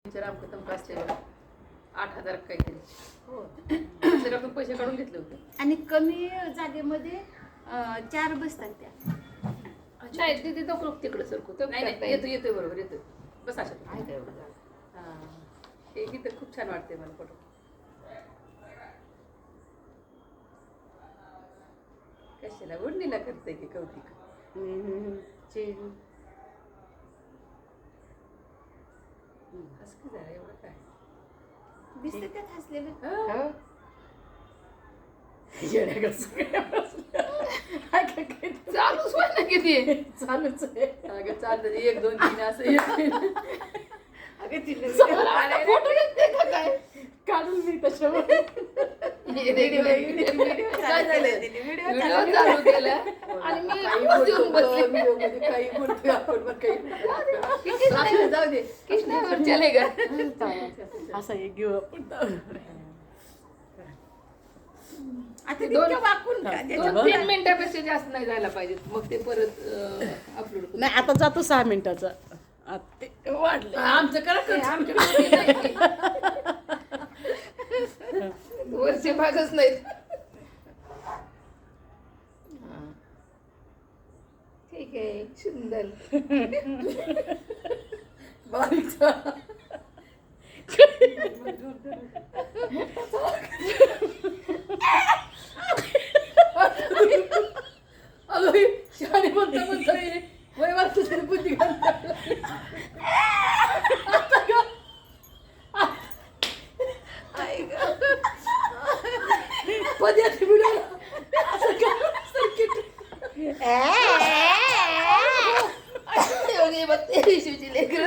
रामकथम असलेला 8,000 काहीतरी हो. त्याच्यातून पैसे काढून घेतले होते. आणि कमी जागेमध्ये 4 बसतात त्या. नाही तिथे नको तिकडे सरकू तर नाही. येतो बरोबर येतो. बस अशा आहे का एवढं जागा? हे इथं खूप छान वाटते मला फोटो. कशाला ओढणीला करते की कौतिक. हस की जरा एवढं काय दिसते त्यात हसलेलं. चालूच होय ना किती चालूच आहे. अगं चालतं 1 2 3 असं अगं तिला फोटो घेते का काय काढून मी त्याच्यावर व्हिडिओ काय झालं व्हिडिओ व्हिडिओ चालू केला आणि मी रोज येऊन बसले व्हिडिओमध्ये काही बोलतोय आपण पण काही जाऊ दे कृष्णावर चले गा असा एक घेऊ आपण आता तितक्या वाकून का? 2-3 मिनिटापेक्षा जास्त नाही जायला पाहिजे मग ते परत अपलोड करू. नाही आता जातो 6 मिनिटाचा आता ते वाढलं आमचं करा वरचे भागच नाहीत. ठीक आहे सुंदर बारीक अगं शाळे म्हणता म्हणता वय वाटतं तरी बुद्धी घालतात. पद्याची व्हिडिओ असं शिवची लेकर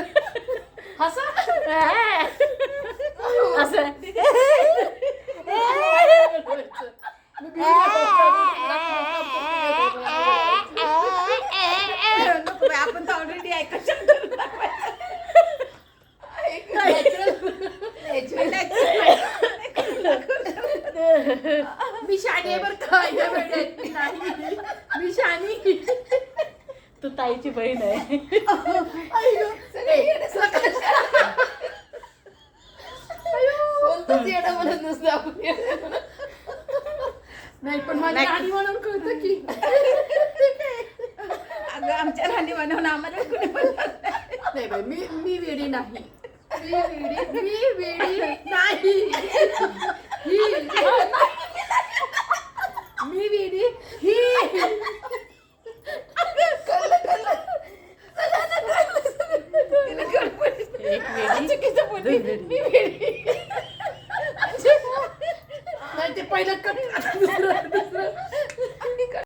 हसा असं नको बाई, आपण तर ऑलरेडी ऐकत मी शाणी बर काय मी शाणी तू ताईची बहीण आहे कोणतंच येणं म्हणत नसतं आपण येणं म्हणत. नाही पण माझ्या राणी म्हणून कळतं की अगं आमच्या राणी बनवून आम्हाला कुणी बोलणार नाही. नाही बाई मी वेडी नाही मी वेडी नाही मी वेडी ही तिला गडबड. एक वेळी चुकीचं बोलली. मी नाही ते पहिलं दुसरं